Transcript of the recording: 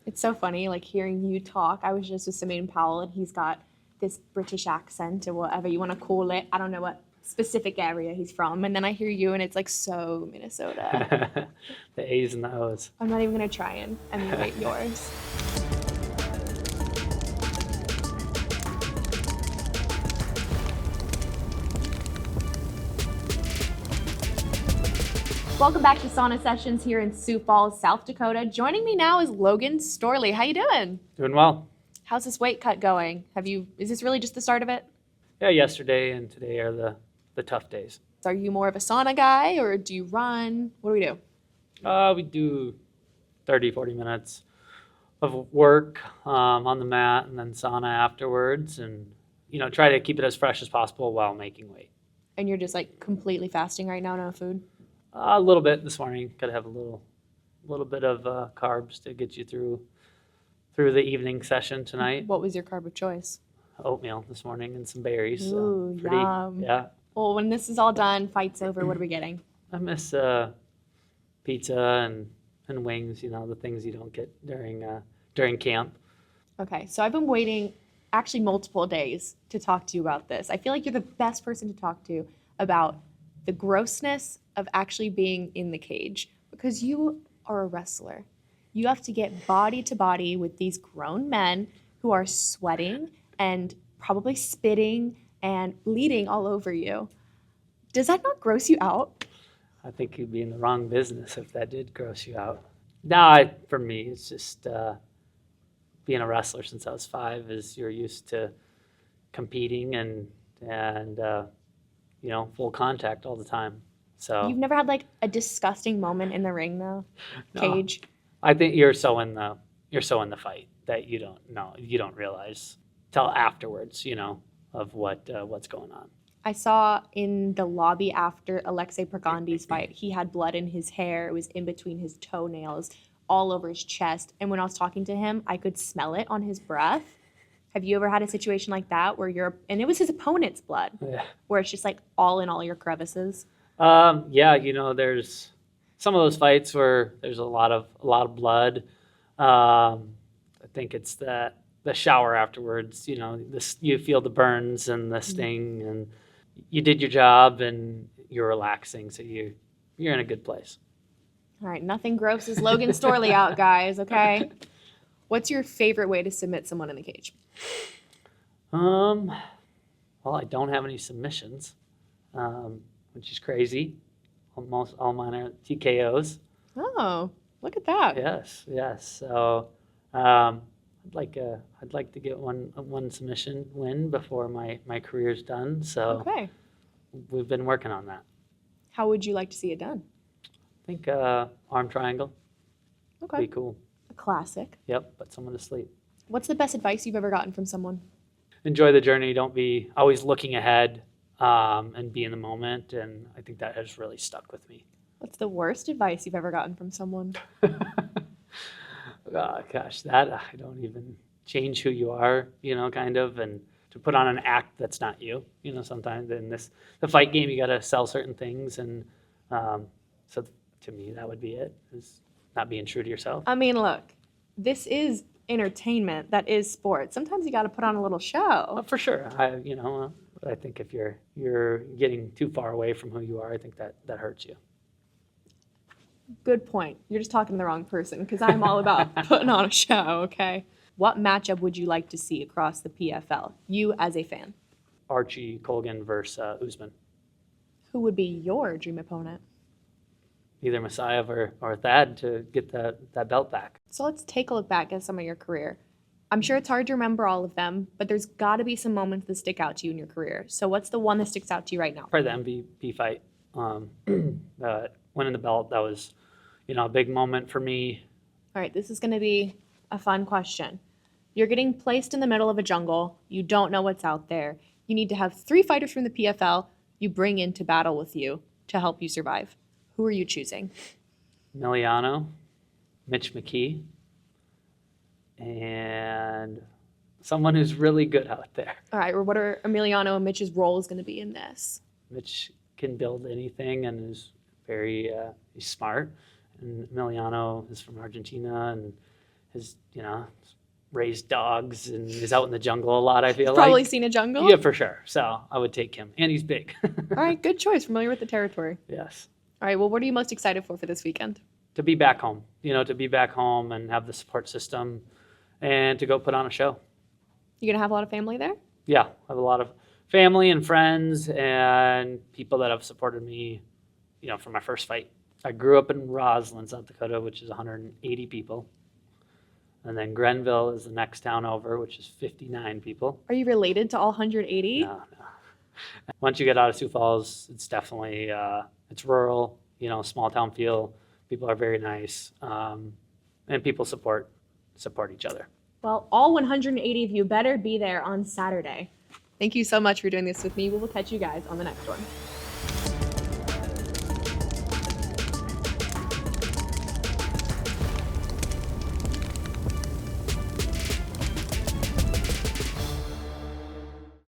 It's so funny, like hearing you talk. I was just with Simone Powell, and he's got this British accent or whatever you want to call it. I don't know what specific area he's from. And then I hear you, and it's like so Minnesota. The A's and the O's. I'm not even going to try and emulate yours. Welcome back to Sauna Sessions here in Sioux Falls, South Dakota. Joining me now is Logan Storley. How you doing? Doing well. How's this weight cut going? Is this really just the start of it? Yeah, yesterday and today are the tough days. Are you more of a sauna guy, or do you run? What do we do? We do 30, 40 minutes of work on the mat and then sauna afterwards, and try to keep it as fresh as possible while making weight. And you're just like completely fasting right now, no food? A little bit this morning. Got to have a little bit of carbs to get you through the evening session tonight. What was your carb of choice? Oatmeal this morning and some berries. Ooh, so yum. Yeah. Well, when this is all done, fight's over, what are we getting? I miss pizza and wings. The things you don't get during camp. Okay, so I've been waiting actually multiple days to talk to you about this. I feel like you're the best person to talk to about the grossness of actually being in the cage, because you are a wrestler. You have to get body to body with these grown men who are sweating and probably spitting and bleeding all over you. Does that not gross you out? I think you'd be in the wrong business if that did gross you out. No, for me, it's just being a wrestler since I was 5 is you're used to competing and full contact all the time. So You've never had like a disgusting moment in the ring though? No. Cage? I think you're so in the fight that you don't realize till afterwards, of what's going on. I saw in the lobby after Alexei Pergandi's fight, he had blood in his hair. It was in between his toenails, all over his chest. And when I was talking to him, I could smell it on his breath. Have you ever had a situation like that where and it was his opponent's blood, where it's just like all in all your crevices? There's some of those fights where there's a lot of blood. I think it's the shower afterwards. You feel the burns and the sting, and you did your job and you're relaxing, so you're in a good place. All right, nothing grosses Logan Storley out, guys. Okay. What's your favorite way to submit someone in the cage? Well, I don't have any submissions, which is crazy. Almost all mine are TKOs. Oh, look at that. Yes. So I'd like to get one submission win before my career's done. So Okay. we've been working on that. How would you like to see it done? I think arm triangle would Okay. be cool. A classic. Yep, put someone to sleep. What's the best advice you've ever gotten from someone? Enjoy the journey. Don't be always looking ahead, and be in the moment. And I think that has really stuck with me. What's the worst advice you've ever gotten from someone? Gosh, that I don't even change who you are, kind of, and to put on an act that's not you. Sometimes in the fight game, you got to sell certain things, and so to me, that would be it, is not being true to yourself. I mean, look, this is entertainment. That is sport. Sometimes you got to put on a little show. For sure. I think if you're getting too far away from who you are, I think that hurts you. Good point. You're just talking to the wrong person, because I'm all about putting on a show, okay? What matchup would you like to see across the PFL, you as a fan? Archie Colgan versus Usman. Who would be your dream opponent? Either Messiah or Thad to get that belt back. So let's take a look back at some of your career. I'm sure it's hard to remember all of them, but there's got to be some moments that stick out to you in your career. So what's the one that sticks out to you right now? Probably the MVP fight. Winning the belt, that was, a big moment for me. All right, this is going to be a fun question. You're getting placed in the middle of a jungle. You don't know what's out there. You need to have 3 fighters from the PFL you bring into battle with you to help you survive. Who are you choosing? Emiliano, Mitch McKee, and someone who's really good out there. All right, what are Emiliano and Mitch's roles going to be in this? Mitch can build anything and is very he's smart. And Emiliano is from Argentina, and his raised dogs and is out in the jungle a lot, I feel Probably like. seen a jungle. Yeah, for sure. So I would take him. And he's big. All right, good choice. Familiar with the territory. Yes. All right, well, what are you most excited for this weekend? To be back home, to be back home and have the support system and to go put on a show. You going to have a lot of family there? Yeah, I have a lot of family and friends and people that have supported me, for my first fight. I grew up in Roslyn, South Dakota, which is 180 people. And then Grenville is the next town over, which is 59 people. Are you related to all 180? No. Once you get out of Sioux Falls, it's definitely, it's rural, small town feel. People are very nice, and people support each other. Well, all 180 of you better be there on Saturday. Thank you so much for doing this with me. We will catch you guys on the next one.